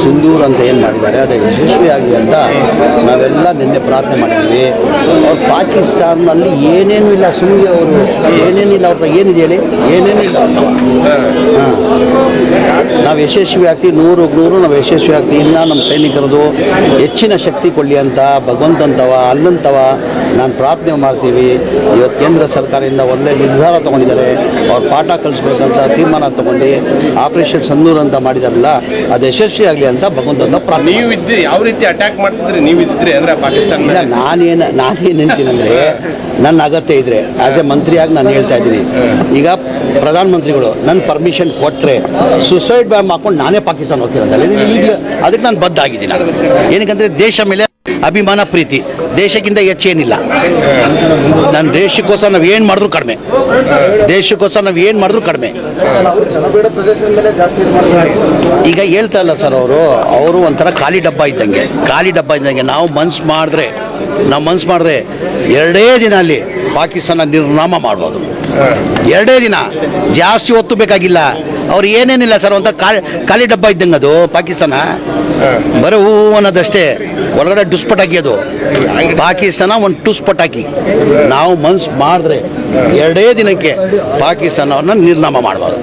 ಸಿಂಧೂರ್ ಅಂತ ಏನು ಮಾಡಿದ್ದಾರೆ ಅದೇ ಯಶಸ್ವಿಯಾಗಲಿ ಅಂತ ನಾವೆಲ್ಲ ನಿನ್ನೆ ಪ್ರಾರ್ಥನೆ ಮಾಡಿದ್ದೀವಿ. ಅವ್ರು ಪಾಕಿಸ್ತಾನಲ್ಲಿ ಏನೇನು ಇಲ್ಲ, ಸುಮ್ಮನೆ ಅವರು ಏನೇನಿಲ್ಲ, ಅವ್ರ ಏನಿದೆ ಹೇಳಿ, ಏನೇನು ಇಲ್ಲ. ಹಾಂ, ನಾವು ಯಶಸ್ವಿ ಆಗ್ತೀವಿ, 100 ನಾವು ಯಶಸ್ವಿ ಆಗ್ತೀವಿ. ಇನ್ನು ನಮ್ಮ ಸೈನಿಕರದು ಹೆಚ್ಚಿನ ಶಕ್ತಿ ಕೊಡಲಿ ಅಂತ ಭಗವಂತಂತವ ಅಲ್ಲಂತವ ನಾನು ಪ್ರಾರ್ಥನೆ ಮಾಡ್ತೀವಿ. ಇವತ್ತು ಕೇಂದ್ರ ಸರ್ಕಾರದಿಂದ ಒಳ್ಳೆ ನಿರ್ಧಾರ ತೊಗೊಂಡಿದ್ದಾರೆ. ಅವ್ರು ಪಾಠ ಕಲಿಸ್ಬೇಕಂತ ತೀರ್ಮಾನ ತೊಗೊಂಡು ಆಪರೇಷನ್ ಸಿಂಧೂರ್ ಅಂತ ಮಾಡಿದಾರಲ್ಲ, ಅದು ಯಶಸ್ವಿ ಆಗಲಿ ಅಂತ ಭಗವಂತನ ಪ್ರಾರ್ಥನೆ. ನೀವು ಇದ್ದಿರಿ, ಯಾವ ರೀತಿ ಅಟ್ಯಾಕ್ ಮಾಡ್ತಿದ್ರಿ ನೀವು ಇದ್ದಿದ್ರಿ ಅಂದರೆ ಪಾಕಿಸ್ತಾನ? ಇಲ್ಲ, ನಾನೇನು ಹೇಳ್ತೀನಂದರೆ, ನನ್ನ ಅಗತ್ಯ ಇದ್ದರೆ ಆ್ಯಸ್ ಎ ಮಂತ್ರಿಯಾಗಿ ನಾನು ಹೇಳ್ತಾ ಇದ್ದೀನಿ. ಈಗ ಪ್ರಧಾನಮಂತ್ರಿಗಳು ನನ್ನ ಪರ್ಮಿಷನ್ ಕೊಟ್ಟರೆ ಸುಸೈಡ್ ಬಾಂಬ್ ಹಾಕೊಂಡು ನಾನೇ ಪಾಕಿಸ್ತಾನ ಹೋಗ್ತಿರೋದಲ್ಲ. ಈಗ ಅದಕ್ಕೆ ನಾನು ಬದ್ಧ ಆಗಿದ್ದೀನಿ. ಏನಕ್ಕಂದರೆ ದೇಶ ಮೇಲೆ ಅಭಿಮಾನ, ಪ್ರೀತಿ. ದೇಶಕ್ಕಿಂತ ಹೆಚ್ಚೇನಿಲ್ಲ. ನನ್ನ ದೇಶಕ್ಕೋಸ್ಕರ ನಾವು ಏನು ಮಾಡಿದ್ರು ಕಡಿಮೆ, ದೇಶಕ್ಕೋಸ್ಕರ ನಾವು ಏನು ಮಾಡಿದ್ರು ಕಡಿಮೆ. ಈಗ ಹೇಳ್ತಾ ಇಲ್ಲ ಸರ್, ಅವರು ಒಂಥರ ಖಾಲಿ ಡಬ್ಬ ಇದ್ದಂಗೆ. ನಾವು ಮನ್ಸು ಮಾಡಿದ್ರೆ 2 ದಿನ ಅಲ್ಲಿ ಪಾಕಿಸ್ತಾನ ನಿರ್ನಾಮ ಮಾಡ್ಬೋದು. 2 ದಿನ, ಜಾಸ್ತಿ ಹೊತ್ತು ಬೇಕಾಗಿಲ್ಲ. ಅವ್ರು ಏನೇನಿಲ್ಲ ಸರ್, ಒಂಥರ ಖಾಲಿ ಡಬ್ಬ ಇದ್ದಂಗೆ ಅದು ಪಾಕಿಸ್ತಾನ. ಬರೀ ಹೂ ಅನ್ನೋದಷ್ಟೇ, ಒಳಗಡೆ ಡುಸ್ಪಟಾಕಿ ಅದು ಪಾಕಿಸ್ತಾನ. ಒಂದು ಟುಸ್ಪಟಾಕಿ. ನಾವು ಮನ್ಸು ಮಾಡಿದ್ರೆ 2 ದಿನಕ್ಕೆ ಪಾಕಿಸ್ತಾನವ್ರನ್ನ ನಿರ್ನಾಮ ಮಾಡ್ಬೋದು.